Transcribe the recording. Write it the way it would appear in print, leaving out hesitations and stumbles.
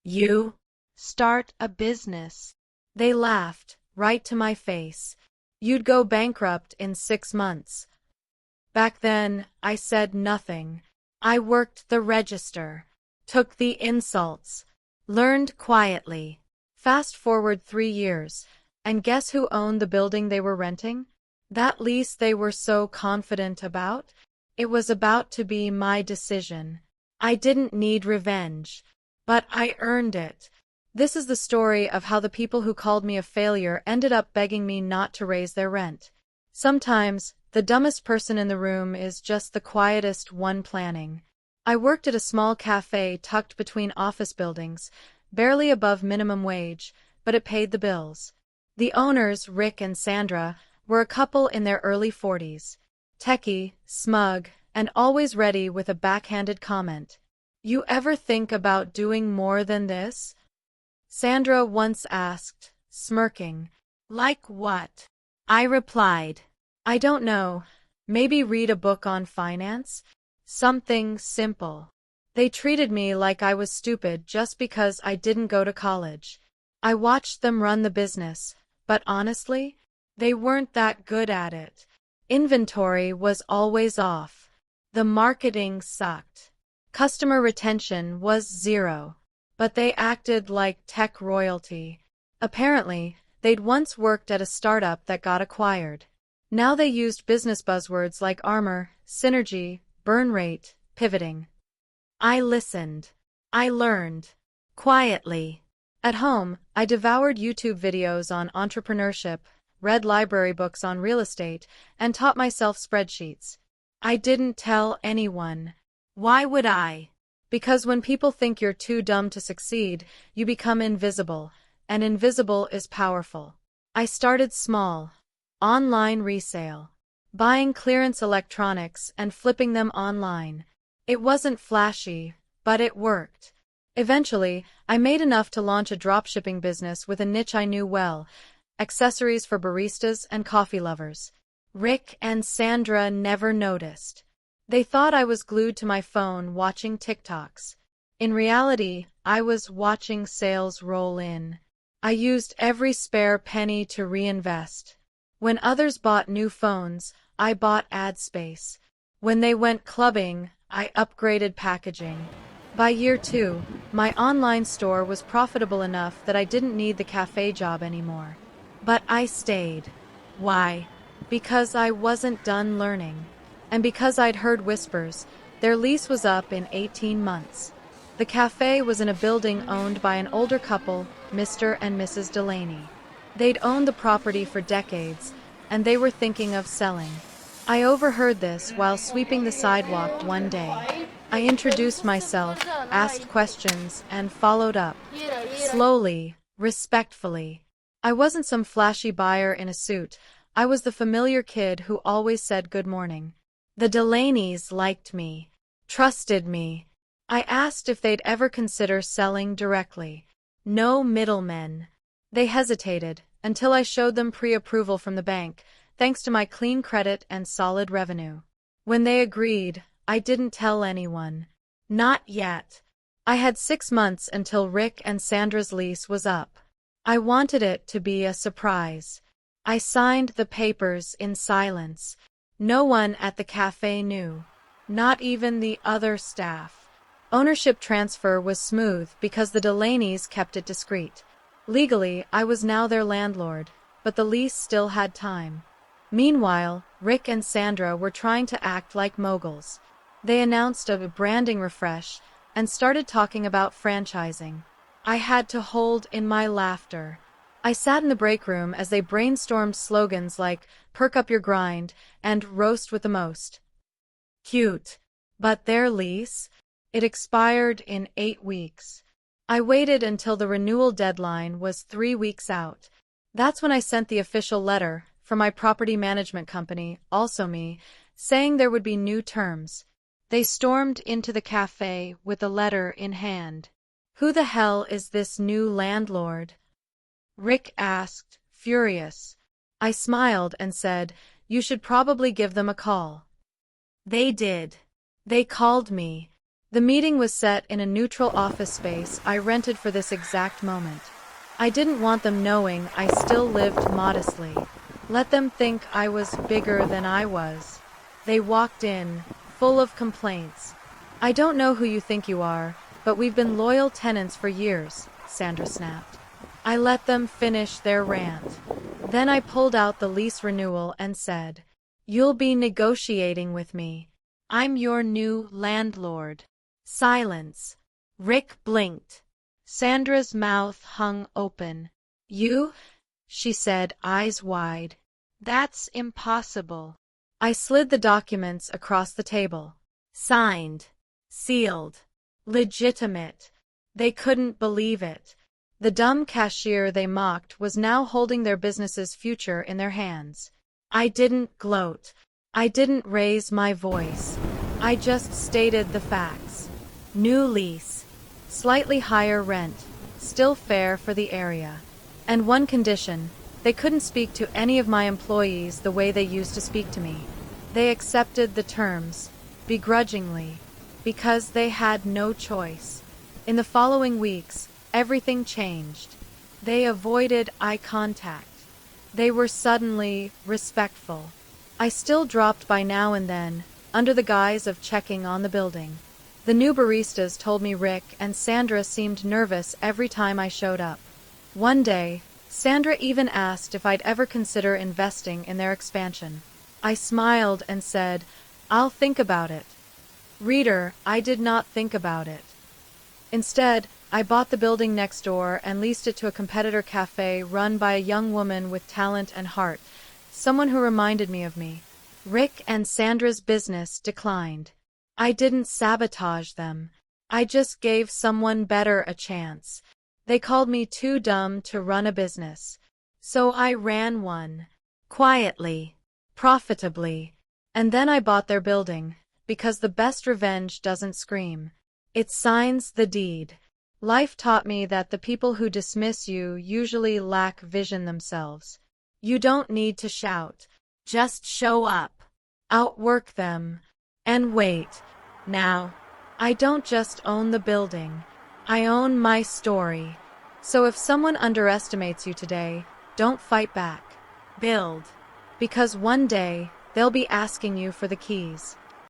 You start a business. They laughed right to my face. You'd go bankrupt in 6 months. Back then, I said nothing. I worked the register, took the insults, learned quietly. Fast forward 3 years, and guess who owned the building they were renting? That lease they were so confident about? It was about to be my decision. I didn't need revenge, but I earned it. This is the story of how the people who called me a failure ended up begging me not to raise their rent. Sometimes, the dumbest person in the room is just the quietest one planning. I worked at a small cafe tucked between office buildings, barely above minimum wage, but it paid the bills. The owners, Rick and Sandra, were a couple in their early 40s. Techie, smug, and always ready with a backhanded comment. "You ever think about doing more than this?" Sandra once asked, smirking. "Like what?" I replied, "I don't know. Maybe read a book on finance? Something simple." They treated me like I was stupid just because I didn't go to college. I watched them run the business, but honestly, they weren't that good at it. Inventory was always off. The marketing sucked. Customer retention was zero. But they acted like tech royalty. Apparently, they'd once worked at a startup that got acquired. Now they used business buzzwords like armor, synergy, burn rate, pivoting. I listened. I learned. Quietly. At home, I devoured YouTube videos on entrepreneurship, read library books on real estate, and taught myself spreadsheets. I didn't tell anyone. Why would I? Because when people think you're too dumb to succeed, you become invisible, and invisible is powerful. I started small. Online resale. Buying clearance electronics and flipping them online. It wasn't flashy, but it worked. Eventually, I made enough to launch a dropshipping business with a niche I knew well, accessories for baristas and coffee lovers. Rick and Sandra never noticed. They thought I was glued to my phone watching TikToks. In reality, I was watching sales roll in. I used every spare penny to reinvest. When others bought new phones, I bought ad space. When they went clubbing, I upgraded packaging. By year 2, my online store was profitable enough that I didn't need the cafe job anymore. But I stayed. Why? Because I wasn't done learning. And because I'd heard whispers, their lease was up in 18 months. The cafe was in a building owned by an older couple, Mr. and Mrs. Delaney. They'd owned the property for decades, and they were thinking of selling. I overheard this while sweeping the sidewalk one day. I introduced myself, asked questions, and followed up. Slowly, respectfully. I wasn't some flashy buyer in a suit. I was the familiar kid who always said good morning. The Delaneys liked me, trusted me. I asked if they'd ever consider selling directly. No middlemen. They hesitated, until I showed them pre-approval from the bank, thanks to my clean credit and solid revenue. When they agreed, I didn't tell anyone. Not yet. I had 6 months until Rick and Sandra's lease was up. I wanted it to be a surprise. I signed the papers in silence. No one at the cafe knew. Not even the other staff. Ownership transfer was smooth because the Delaneys kept it discreet. Legally, I was now their landlord, but the lease still had time. Meanwhile, Rick and Sandra were trying to act like moguls. They announced a branding refresh and started talking about franchising. I had to hold in my laughter. I sat in the break room as they brainstormed slogans like "perk up your grind" and "roast with the most." Cute. But their lease? It expired in 8 weeks. I waited until the renewal deadline was 3 weeks out. That's when I sent the official letter from my property management company, also me, saying there would be new terms. They stormed into the cafe with a letter in hand. "Who the hell is this new landlord?" Rick asked, furious. I smiled and said, "You should probably give them a call." They did. They called me. The meeting was set in a neutral office space I rented for this exact moment. I didn't want them knowing I still lived modestly. Let them think I was bigger than I was. They walked in, full of complaints. "I don't know who you think you are, but we've been loyal tenants for years," Sandra snapped. I let them finish their rant. Then I pulled out the lease renewal and said, "You'll be negotiating with me. I'm your new landlord." Silence. Rick blinked. Sandra's mouth hung open. "You?" she said, eyes wide. "That's impossible." I slid the documents across the table. Signed. Sealed. Legitimate. They couldn't believe it. The dumb cashier they mocked was now holding their business's future in their hands. I didn't gloat. I didn't raise my voice. I just stated the facts. New lease. Slightly higher rent. Still fair for the area. And one condition: they couldn't speak to any of my employees the way they used to speak to me. They accepted the terms, begrudgingly, because they had no choice. In the following weeks, everything changed. They avoided eye contact. They were suddenly respectful. I still dropped by now and then, under the guise of checking on the building. The new baristas told me Rick and Sandra seemed nervous every time I showed up. One day, Sandra even asked if I'd ever consider investing in their expansion. I smiled and said, "I'll think about it." Reader, I did not think about it. Instead, I bought the building next door and leased it to a competitor cafe run by a young woman with talent and heart, someone who reminded me of me. Rick and Sandra's business declined. I didn't sabotage them. I just gave someone better a chance. They called me too dumb to run a business. So I ran one. Quietly. Profitably. And then I bought their building, because the best revenge doesn't scream. It signs the deed. Life taught me that the people who dismiss you usually lack vision themselves. You don't need to shout. Just show up. Outwork them. And wait. Now, I don't just own the building. I own my story. So if someone underestimates you today, don't fight back. Build. Because one day, they'll be asking you for the keys.